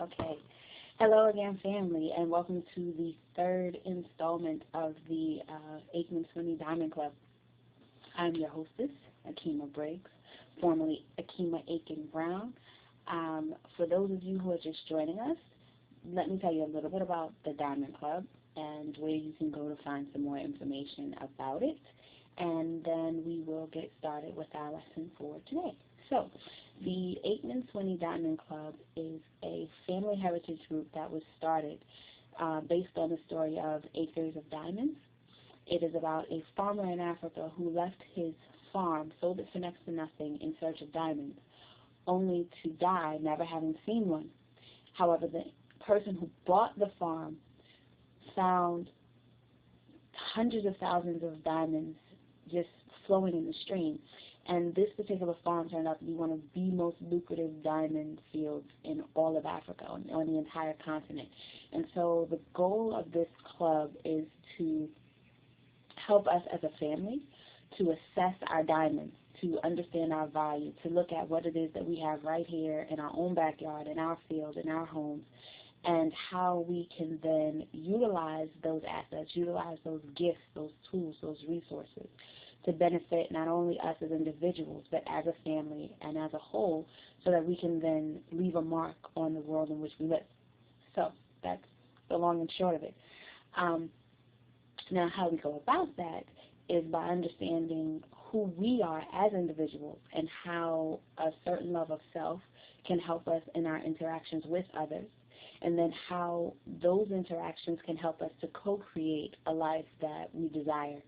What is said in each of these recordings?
Okay. Hello again, family, and welcome to the third installment of the Aikman Swinny Diamond Club. I'm your hostess, Akima Briggs, formerly Akima Aiken Brown. For those of you who are just joining us, let me tell you a little bit about the Diamond Club and where you can go to find some more information about it. And then we will get started with our lesson for today. So, the Aikman Swinny Diamond Club is a family heritage group that was started based on the story of Acres of Diamonds. It is about a farmer in Africa who left his farm, sold it for next to nothing in search of diamonds, only to die never having seen one. However, the person who bought the farm found hundreds of thousands of diamonds just flowing in the stream. And this particular farm turned out to be one of the most lucrative diamond fields in all of Africa, on the entire continent. And so the goal of this club is to help us as a family to assess our diamonds, to understand our value, to look at what it is that we have right here in our own backyard, in our field, in our homes, and how we can then utilize those assets, utilize those gifts, those tools, those resources to benefit not only us as individuals, but as a family and as a whole, so that we can then leave a mark on the world in which we live. So that's the long and short of it. Now, how we go about that is by understanding who we are as individuals and how a certain love of self can help us in our interactions with others, and then how those interactions can help us to co-create a life that we desire,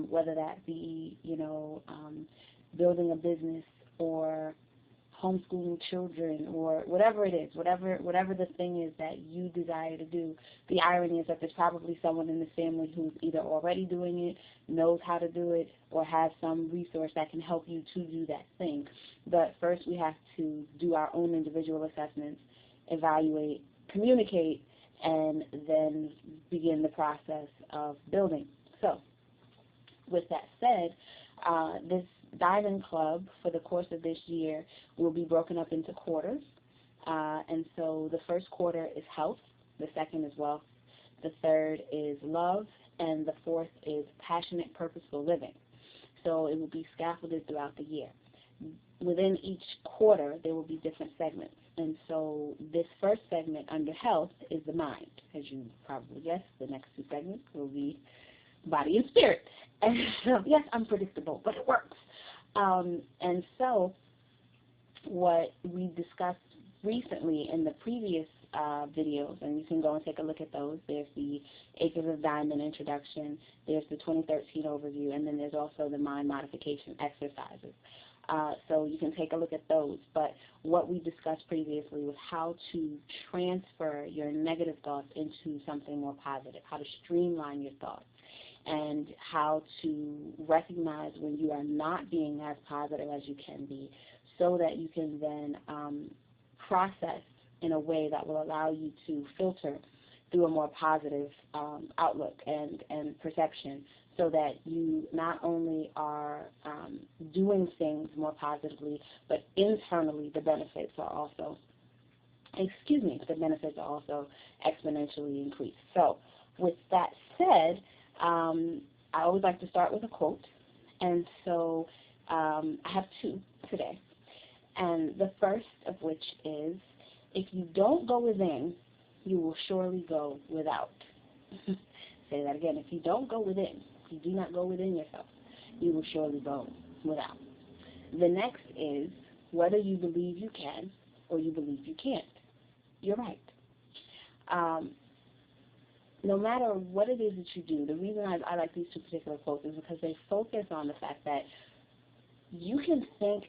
whether that be, building a business or homeschooling children or whatever it is, whatever the thing is that you desire to do. The irony is that there's probably someone in the family who's either already doing it, knows how to do it, or has some resource that can help you to do that thing. But first we have to do our own individual assessments, evaluate, communicate, and then begin the process of building. So, with that said, this Diamond Club for the course of this year will be broken up into quarters. And so the first quarter is health, the second is wealth, the third is love, and the fourth is passionate, purposeful living. So it will be scaffolded throughout the year. Within each quarter, there will be different segments. And so this first segment under health is the mind. As you probably guessed, the next two segments will be body and spirit. And so, yes, I'm predictable, but it works. And so what we discussed recently in the previous videos, and you can go and take a look at those. There's the Acres of Diamond introduction, there's the 2013 overview, and then there's also the mind modification exercises. So you can take a look at those. But what we discussed previously was how to transfer your negative thoughts into something more positive, how to streamline your thoughts, and how to recognize when you are not being as positive as you can be, so that you can then process in a way that will allow you to filter through a more positive outlook and perception, so that you not only are doing things more positively, but internally the benefits are also, exponentially increased. So with that said, I always like to start with a quote, and so I have two today. And the first of which is, if you don't go within, you will surely go without. Say that again. If you don't go within, if you do not go within yourself, you will surely go without. The next is, whether you believe you can or you believe you can't. You're right. No matter what it is that you do, the reason I like these two particular quotes is because they focus on the fact that you can think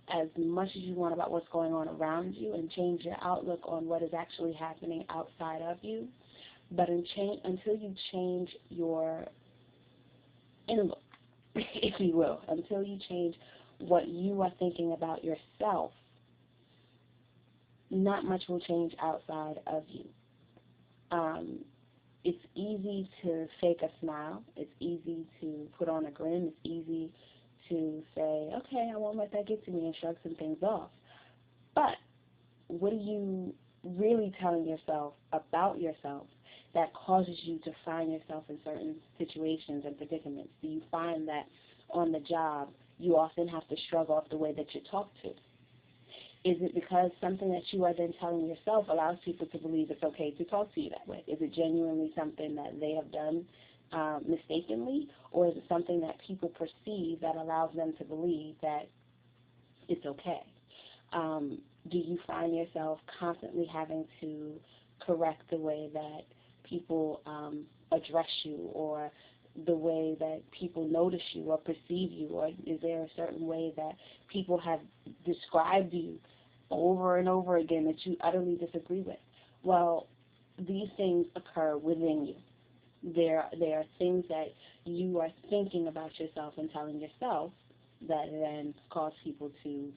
as much as you want about what's going on around you and change your outlook on what is actually happening outside of you, but until you change your inner look, if you will, until you change what you are thinking about yourself, not much will change outside of you. It's easy to fake a smile. It's easy to put on a grin. It's easy to say, okay, I won't let that get to me, and shrug some things off. But what do you really telling yourself about yourself that causes you to find yourself in certain situations and predicaments? Do you find that on the job you often have to shrug off the way that you're talked to? Is it because something that you are then telling yourself allows people to believe it's okay to talk to you that way? Is it genuinely something that they have done mistakenly, or is it something that people perceive that allows them to believe that it's okay? Do you find yourself constantly having to correct the way that people address you, or the way that people notice you or perceive you, or is there a certain way that people have described you over and over again that you utterly disagree with? Well, these things occur within you. There are things that you are thinking about yourself and telling yourself that then cause people to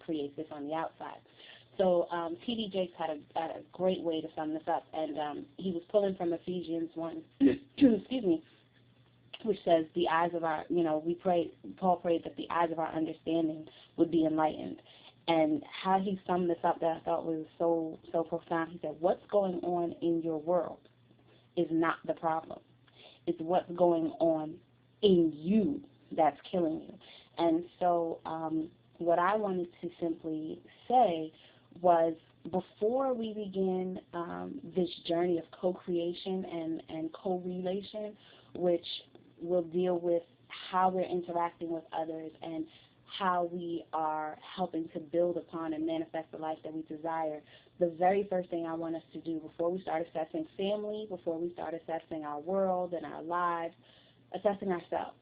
create this on the outside. So T.D. Jakes had a great way to sum this up, and he was pulling from Ephesians 1, excuse me, which says the eyes of our, Paul prayed that the eyes of our understanding would be enlightened. And how he summed this up that I thought was so profound, he said, what's going on in your world is not the problem. It's what's going on in you that's killing you. And so what I wanted to simply say was, before we begin this journey of co-creation and co-relation, which will deal with how we're interacting with others and how we are helping to build upon and manifest the life that we desire, the very first thing I want us to do before we start assessing family, before we start assessing our world and our lives, assessing ourselves.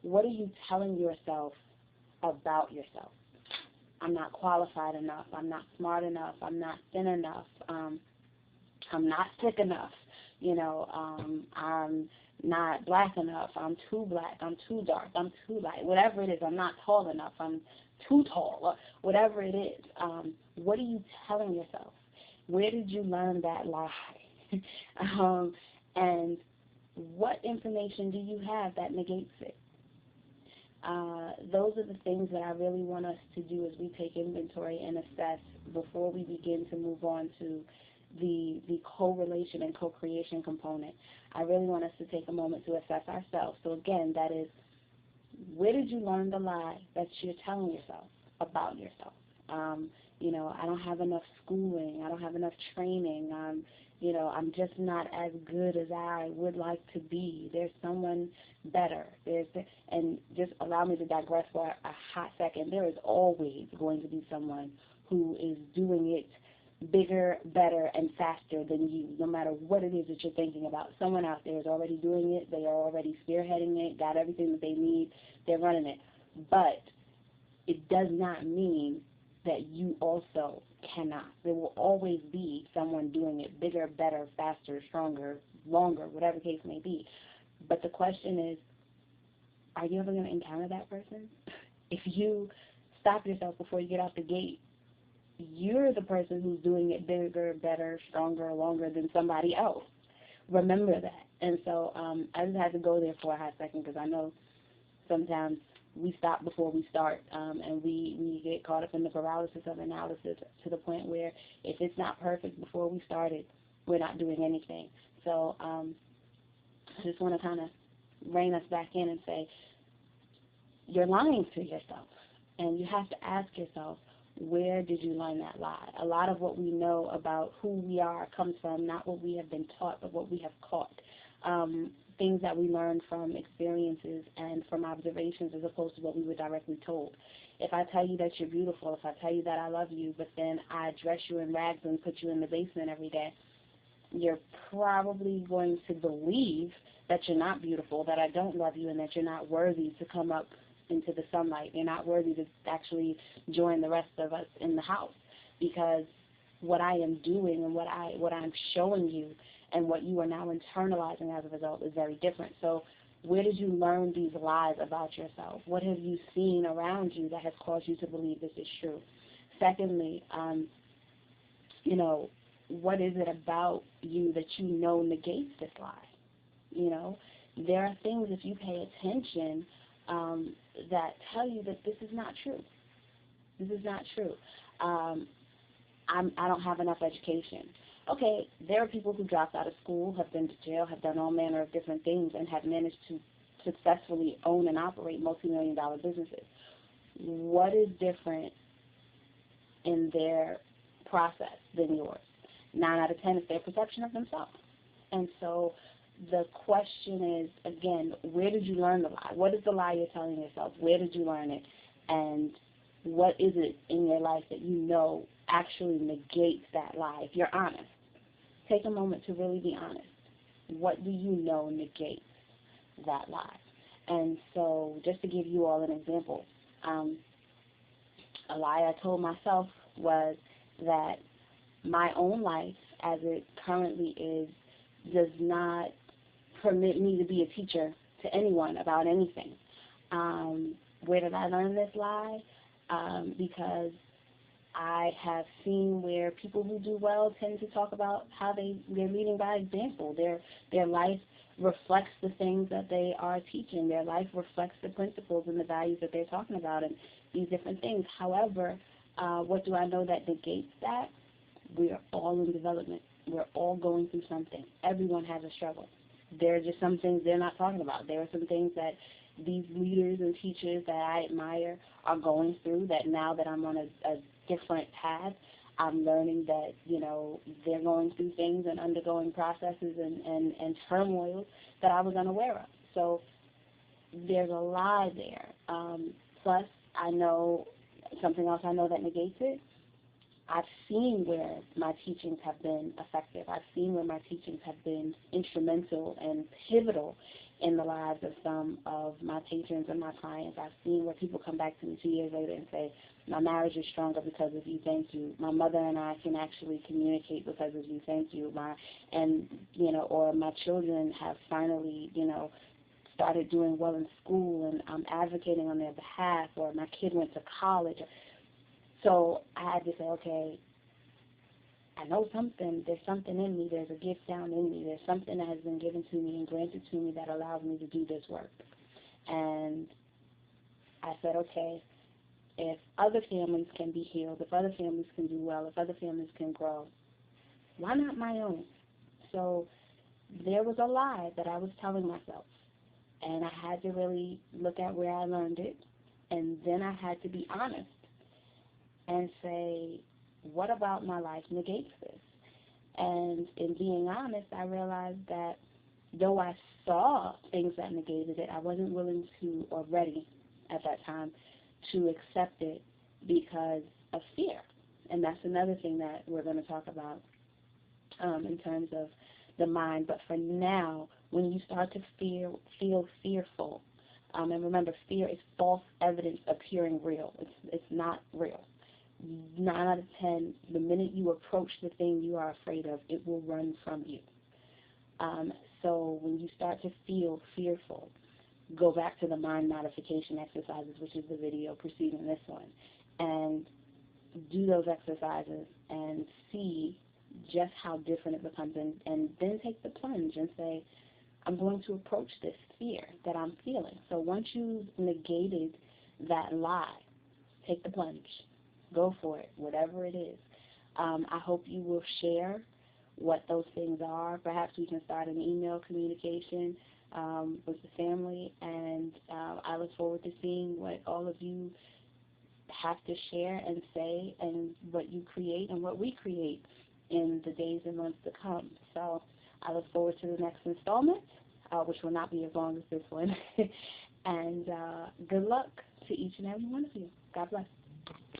What are you telling yourself about yourself? I'm not qualified enough. I'm not smart enough. I'm not thin enough. I'm not thick enough. I'm not black enough. I'm too black. I'm too dark. I'm too light. Whatever it is, I'm not tall enough. I'm too tall. Or whatever it is, what are you telling yourself? Where did you learn that lie? And what information do you have that negates it? Those are the things that I really want us to do as we take inventory and assess before we begin to move on to the correlation and co-creation component. I really want us to take a moment to assess ourselves. So again, that is, where did you learn the lie that you're telling yourself about yourself? I don't have enough schooling. I don't have enough training. I'm just not as good as I would like to be. There's someone better. And just allow me to digress for a hot second. There is always going to be someone who is doing it bigger, better, and faster than you, no matter what it is that you're thinking about. Someone out there is already doing it. They are already spearheading it, got everything that they need. They're running it. But it does not mean that you also cannot. There will always be someone doing it bigger, better, faster, stronger, longer, whatever the case may be. But the question is, are you ever going to encounter that person? If you stop yourself before you get out the gate, you're the person who's doing it bigger, better, stronger, longer than somebody else. Remember that. And so I just had to go there for a hot second, because I know sometimes we stop before we start, and we get caught up in the paralysis of analysis to the point where if it's not perfect before we started, we're not doing anything. So I just want to kind of rein us back in and say, you're lying to yourself, and you have to ask yourself, where did you learn that lie? A lot of what we know about who we are comes from not what we have been taught, but what we have caught. Things that we learn from experiences and from observations as opposed to what we were directly told. If I tell you that you're beautiful, if I tell you that I love you, but then I dress you in rags and put you in the basement every day, you're probably going to believe that you're not beautiful, that I don't love you, and that you're not worthy to come up into the sunlight. You're not worthy to actually join the rest of us in the house, because what I am doing and what I'm showing you and what you are now internalizing as a result is very different. So where did you learn these lies about yourself? What have you seen around you that has caused you to believe this is true? Secondly, what is it about you that you know negates this lie? There are things, if you pay attention, that tell you that this is not true. This is not true. I don't have enough education. Okay, there are people who dropped out of school, have been to jail, have done all manner of different things, and have managed to successfully own and operate multi-million-dollar businesses. What is different in their process than yours? 9 out of 10 is their perception of themselves. And so the question is, again, where did you learn the lie? What is the lie you're telling yourself? Where did you learn it? And what is it in your life that you know actually negates that lie? If you're honest, take a moment to really be honest. What do you know negates that lie? And so just to give you all an example, a lie I told myself was that my own life as it currently is does not permit me to be a teacher to anyone about anything. Where did I learn this lie? Because I have seen where people who do well tend to talk about how they're leading by example. Their life reflects the things that they are teaching. Their life reflects the principles and the values that they're talking about and these different things. However, what do I know that negates that? We are all in development. We're all going through something. Everyone has a struggle. There are just some things they're not talking about. There are some things that these leaders and teachers that I admire are going through that now that I'm on a different path, I'm learning that, they're going through things and undergoing processes and turmoil that I was unaware of. So there's a lie there. Plus, I know something else I know that negates it. I've seen where my teachings have been effective. I've seen where my teachings have been instrumental and pivotal in the lives of some of my patrons and my clients. I've seen where people come back to me 2 years later and say, my marriage is stronger because of you, thank you. My mother and I can actually communicate because of you, thank you. Or my children have finally, started doing well in school and I'm advocating on their behalf, or my kid went to college. So I had to say, okay, I know something, there's something in me, there's a gift down in me, there's something that has been given to me and granted to me that allows me to do this work. And I said, okay, if other families can be healed, if other families can do well, if other families can grow, why not my own? So there was a lie that I was telling myself, and I had to really look at where I learned it, and then I had to be honest and say, what about my life negates this? And in being honest, I realized that though I saw things that negated it, I wasn't willing to, or ready at that time, to accept it because of fear. And that's another thing that we're going to talk about in terms of the mind. But for now, when you start to feel fearful, and remember, fear is false evidence appearing real. It's not real. 9 out of 10, the minute you approach the thing you are afraid of, it will run from you. So when you start to feel fearful, go back to the mind modification exercises, which is the video preceding this one, and do those exercises and see just how different it becomes, and then take the plunge and say, I'm going to approach this fear that I'm feeling. So once you've negated that lie, take the plunge. Go for it, whatever it is. I hope you will share what those things are. Perhaps we can start an email communication with the family, and I look forward to seeing what all of you have to share and say, and what you create and what we create in the days and months to come. So I look forward to the next installment, which will not be as long as this one. And good luck to each and every one of you. God bless.